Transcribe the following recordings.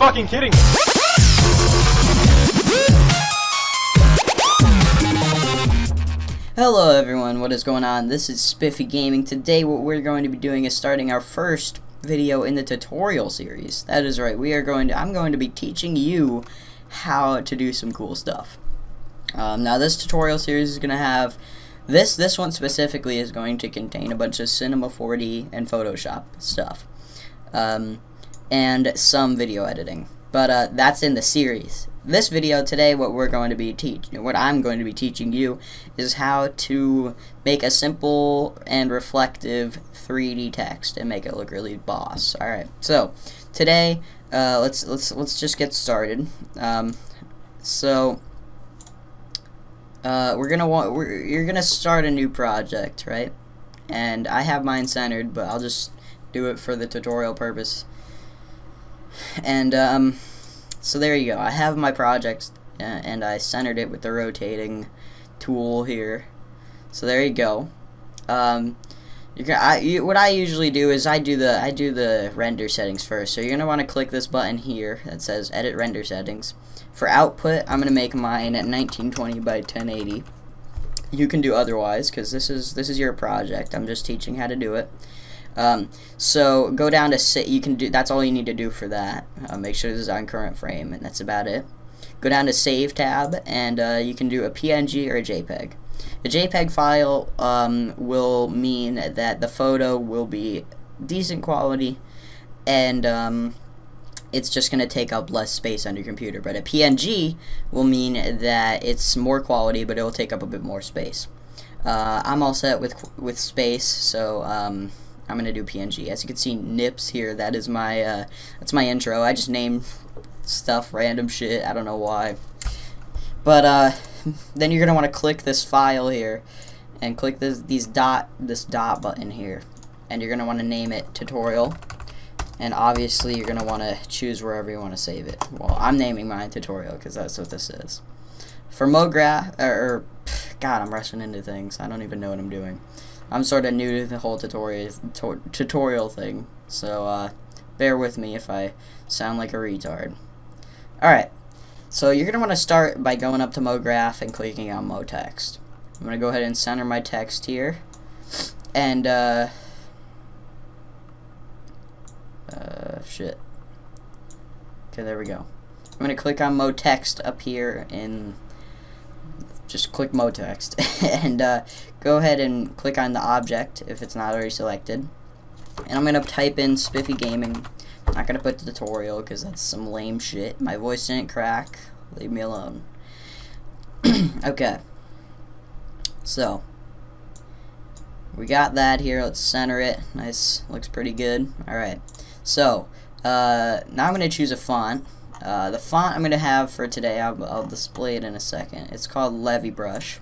fucking kidding me? Hello everyone, what is going on? This is Spiffy Gaming. Today what we're going to be doing is starting our first video in the tutorial series. That is right, I'm going to be teaching you how to do some cool stuff. Now this tutorial series is going to have, this one specifically is going to contain a bunch of Cinema 4D and Photoshop stuff. And some video editing. But that's in the series. This video today, what I'm going to be teaching you is how to make a simple and reflective 3D text and make it look really boss. All right. So today, let's just get started. You're gonna start a new project, right? And I have mine centered, but I'll just do it for the tutorial purpose. And so there you go. I have my project, and I centered it with the rotating tool here. So there you go. What I usually do is I do the render settings first. So you're gonna want to click this button here that says Edit Render Settings. For output, I'm gonna make mine at 1920 by 1080. You can do otherwise because this is your project. I'm just teaching how to do it. So go down to that's all you need to do for that. Make sure this is on current frame, and that's about it. Go down to Save tab, and you can do a PNG or a JPEG. A JPEG file will mean that the photo will be decent quality, and it's just going to take up less space on your computer. But a PNG will mean that it's more quality, but it will take up a bit more space. I'm all set with space, so I'm gonna do PNG. As you can see, nips here. That is my that's my intro. I just named stuff, random shit. I don't know why. But then you're gonna want to click this file here, and click this dot button here, and you're gonna want to name it tutorial. And obviously, you're gonna want to choose wherever you want to save it. Well, I'm naming mine tutorial because that's what this is. For MoGraph, God, I'm rushing into things. I don't even know what I'm doing. I'm sort of new to the whole tutorial thing, so bear with me if I sound like a retard. Alright, so you're going to want to start by going up to MoGraph and clicking on MoText. I'm going to go ahead and center my text here, and shit. Okay, there we go. I'm going to click on MoText up here in... Just click MoText and go ahead and click on the object if it's not already selected. And I'm going to type in Spiffy Gaming. I'm not going to put the tutorial because that's some lame shit. My voice didn't crack. Leave me alone. Okay. So, we got that here. Let's center it. Nice. Looks pretty good. Alright. So, now I'm going to choose a font. The font I'm going to have for today, I'll display it in a second. It's called Levy Brush.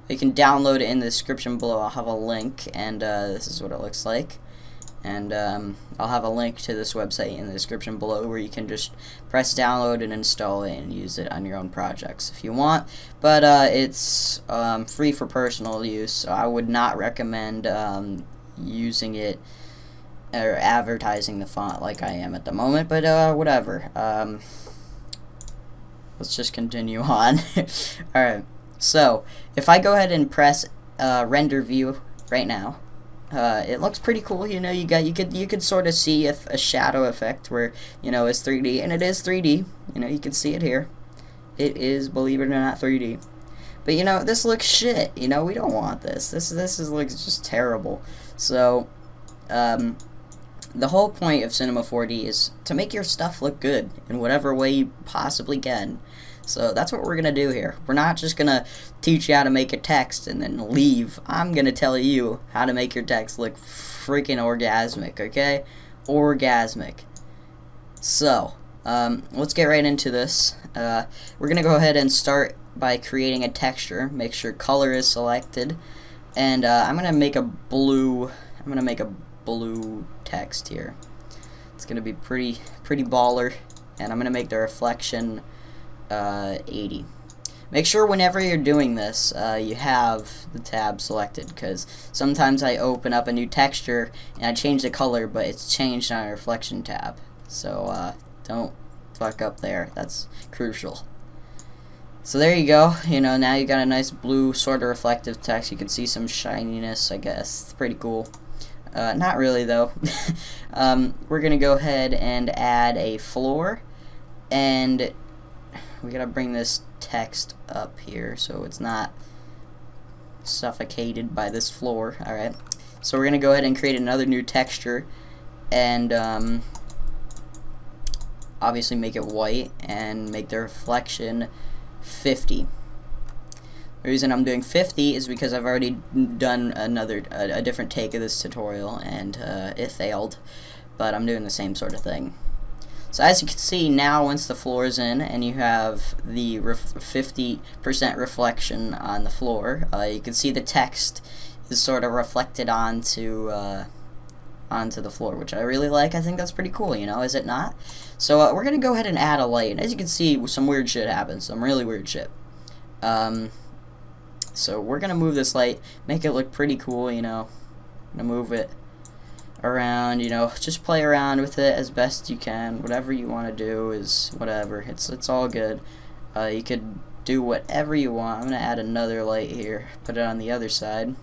You can download it in the description below. I'll have a link, and this is what it looks like. And I'll have a link to this website in the description below where you can just press download and install it and use it on your own projects if you want. But it's free for personal use, so I would not recommend using it or advertising the font like I am at the moment, but whatever. Let's just continue on. Alright, so if I go ahead and press render view right now, it looks pretty cool. You know, you could sort of see a shadow effect where, you know, it's 3D, and it is 3D. You know, you can see it here. It is, believe it or not, 3D. But you know, this looks shit. You know, we don't want this. This looks just terrible. So the whole point of Cinema 4D is to make your stuff look good in whatever way you possibly can. So that's what we're going to do here. We're not just going to teach you how to make a text and then leave. I'm going to tell you how to make your text look freaking orgasmic, okay? Orgasmic. So, let's get right into this. We're going to go ahead and start by creating a texture. Make sure color is selected. And I'm going to make a blue text here. It's gonna be pretty baller, and I'm gonna make the reflection 80. Make sure whenever you're doing this you have the tab selected, because sometimes I open up a new texture and I change the color but it's changed on a reflection tab, so don't fuck up there. That's crucial. So there you go. You know, now you got a nice blue sort of reflective text. You can see some shininess, I guess. It's pretty cool. Not really though. We're gonna go ahead and add a floor, and we gotta bring this text up here so it's not suffocated by this floor. Alright, so we're gonna go ahead and create another new texture, and obviously make it white and make the reflection 50. The reason I'm doing 50 is because I've already done a different take of this tutorial, and it failed, but I'm doing the same sort of thing. So as you can see now, once the floor is in and you have the 50% reflection on the floor, you can see the text is sort of reflected onto the floor, which I really like. I think that's pretty cool, you know, is it not? So we're gonna go ahead and add a light, and as you can see, some weird shit happens, some really weird shit. So we're gonna move this light, make it look pretty cool, you know. I'm gonna move it around, you know, just play around with it as best you can. Whatever you want to do is whatever. It's all good. You could do whatever you want. I'm gonna add another light here, put it on the other side.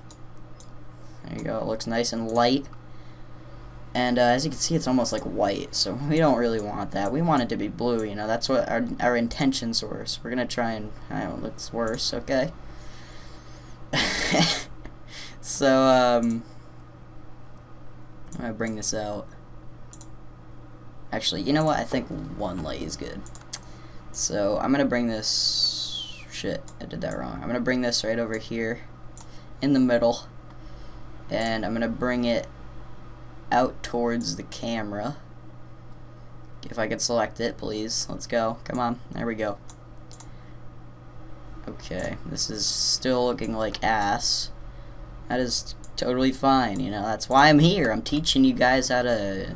There you go. It looks nice and light. And as you can see, it's almost like white, so we don't really want that. We want it to be blue, you know. That's what our intentions were. So we're gonna try and, I don't know, looks worse. Okay. So I'm gonna bring this out. Actually, you know what? I think one light is good. So I'm gonna bring this. Shit, I did that wrong. I'm gonna bring this right over here in the middle, and I'm gonna bring it out towards the camera. If I could select it, please. Let's go. Come on. There we go. Okay, this is still looking like ass. That is totally fine, you know. That's why I'm here. I'm teaching you guys how to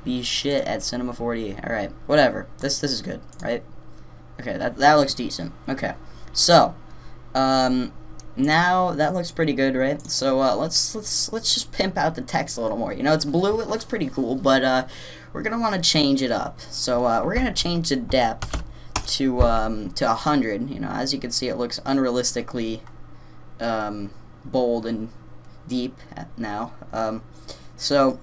be shit at Cinema 4D. Alright, whatever. This is good, right? Okay, that looks decent. Okay. So, now that looks pretty good, right? So let's just pimp out the text a little more. You know, it's blue, it looks pretty cool, but we're gonna want to change it up. So we're gonna change the depth to 100. You know, as you can see, it looks unrealistically bold and deep now. So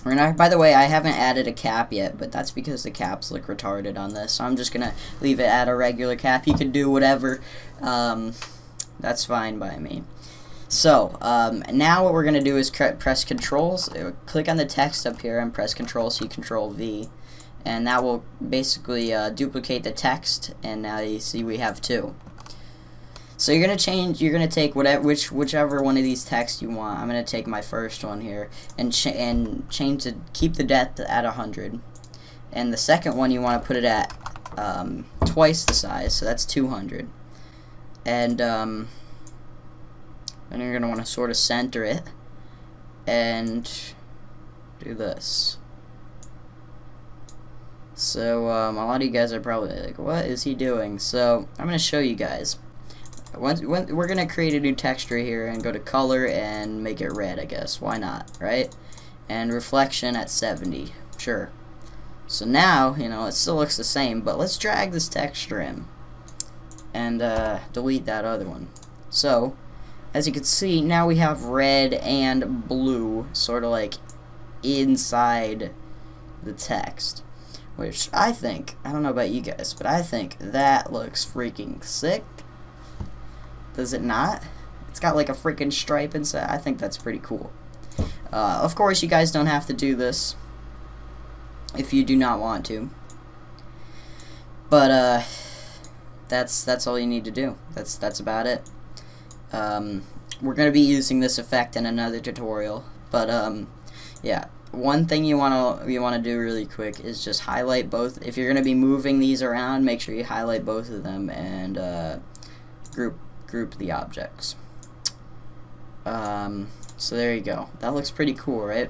we're not. By the way, I haven't added a cap yet, but that's because the caps look retarded on this. So I'm just gonna leave it at a regular cap. You can do whatever. That's fine by me. So now what we're gonna do is press Controls, click on the text up here, and press Control C, Control V, and that will basically duplicate the text. And now you see we have two. So you're gonna take whichever one of these texts you want. I'm gonna take my first one here and change keep the depth at 100, and the second one you want to put it at twice the size, so that's 200. And then you're gonna want to sort of center it and do this. So a lot of you guys are probably like, what is he doing? So I'm gonna show you guys. We're gonna create a new texture here and go to color and make it red, I guess. Why not, right? And reflection at 70, sure. So now, you know, it still looks the same, but let's drag this texture in and delete that other one. So as you can see, now we have red and blue sort of like inside the text, which I don't know about you guys, but I think that looks freaking sick. Does it not? It's got like a freaking stripe inside. I think that's pretty cool. Of course, you guys don't have to do this if you do not want to. But that's all you need to do. That's about it. We're gonna be using this effect in another tutorial. But yeah. One thing you wanna do really quick is just highlight both. If you're gonna be moving these around, make sure you highlight both of them and group the objects. So there you go. That looks pretty cool, right?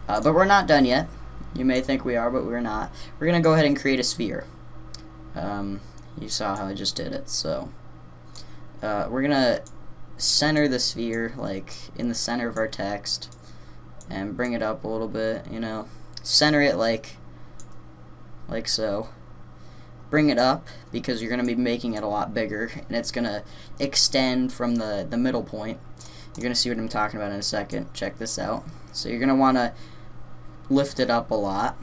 But we're not done yet. You may think we are, but we're not. We're gonna go ahead and create a sphere. You saw how I just did it. So we're gonna center the sphere like in the center of our text and bring it up a little bit. You know, center it like so. bring it up because you're going to be making it a lot bigger, and it's going to extend from the middle point. You're going to see what I'm talking about in a second. Check this out. So you're going to want to lift it up a lot.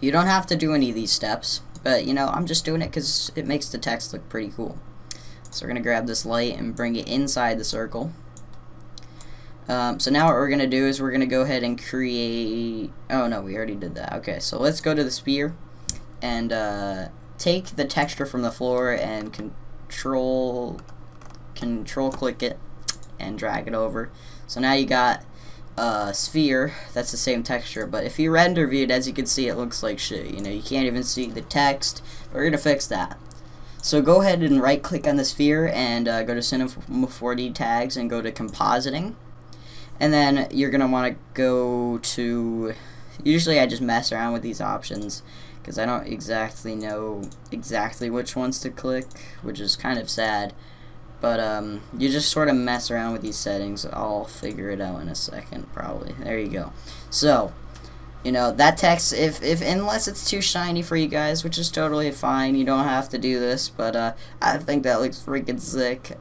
You don't have to do any of these steps, but, you know, I'm just doing it because it makes the text look pretty cool. So we're going to grab this light and bring it inside the circle. So now what we're going to do is we're going to go ahead and create... Oh, no, we already did that. Okay, so let's go to the sphere and take the texture from the floor and control click it and drag it over. So now you got a sphere that's the same texture, but if you render view it, as you can see, it looks like shit. You know, you can't even see the text. We're going to fix that. So go ahead and right click on the sphere and go to Cinema 4D tags and go to compositing. And then you're going to want to go to, usually I just mess around with these options because I don't exactly know which ones to click, which is kind of sad. But you just sort of mess around with these settings. I'll figure it out in a second probably. There you go. So, you know, that text, if unless it's too shiny for you guys, which is totally fine, you don't have to do this, but I think that looks freaking sick.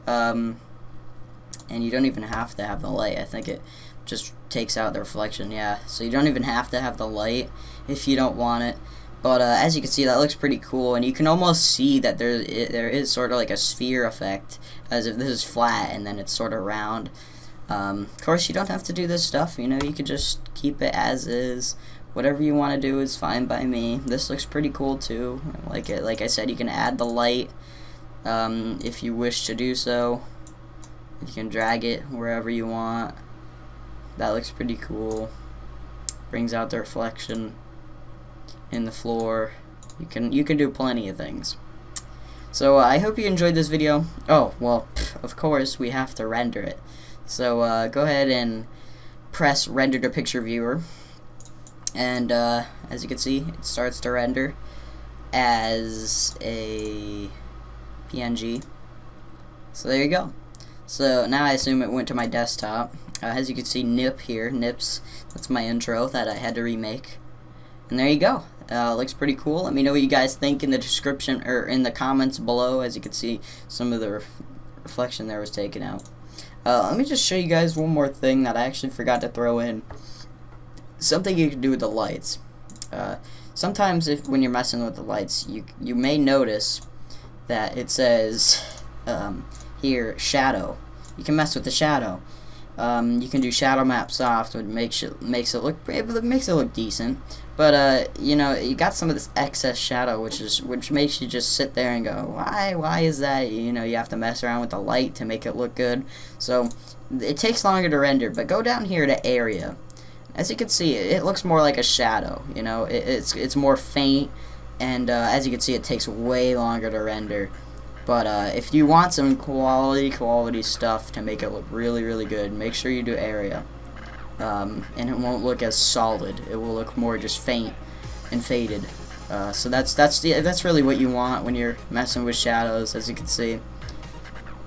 And you don't even have to have the light. I think it just takes out the reflection, yeah. So you don't even have to have the light if you don't want it. But as you can see, that looks pretty cool, and you can almost see that there is sort of like a sphere effect, as if this is flat and then it's sort of round. Of course, you don't have to do this stuff, you know, you could just keep it as is. Whatever you want to do is fine by me. This looks pretty cool too. Like I said, you can add the light if you wish to do so. You can drag it wherever you want. That looks pretty cool. Brings out the reflection in the floor. You can do plenty of things. So I hope you enjoyed this video. Oh, well, of course we have to render it. So go ahead and press render to picture viewer, and as you can see, it starts to render as a PNG. So there you go. So now I assume it went to my desktop. As you can see, Nip here, Nips, that's my intro that I had to remake. And there you go. Looks pretty cool. Let me know what you guys think in the description, or in the comments below. As you can see, some of the reflection there was taken out. Let me just show you guys one more thing that I actually forgot to throw in. Something you can do with the lights. Sometimes when you're messing with the lights, you may notice that it says here, shadow. You can mess with the shadow. You can do shadow map soft, which makes it look decent. But you know, you got some of this excess shadow, which makes you just sit there and go, why is that? You know, you have to mess around with the light to make it look good. So it takes longer to render. But go down here to area. As you can see, it looks more like a shadow. You know, it's more faint, and as you can see, it takes way longer to render. But if you want some quality stuff to make it look really good, make sure you do area, and it won't look as solid. It will look more just faint and faded. So that's really what you want when you're messing with shadows. As you can see,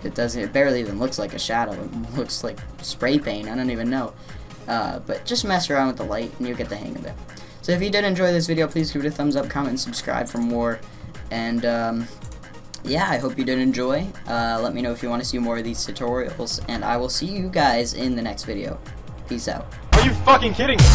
it barely even looks like a shadow. It looks like spray paint. I don't even know. But just mess around with the light and you'll get the hang of it. So if you did enjoy this video, please give it a thumbs up, comment, and subscribe for more. And yeah, I hope you did enjoy. Let me know if you want to see more of these tutorials, and I will see you guys in the next video. Peace out. Are you fucking kidding me?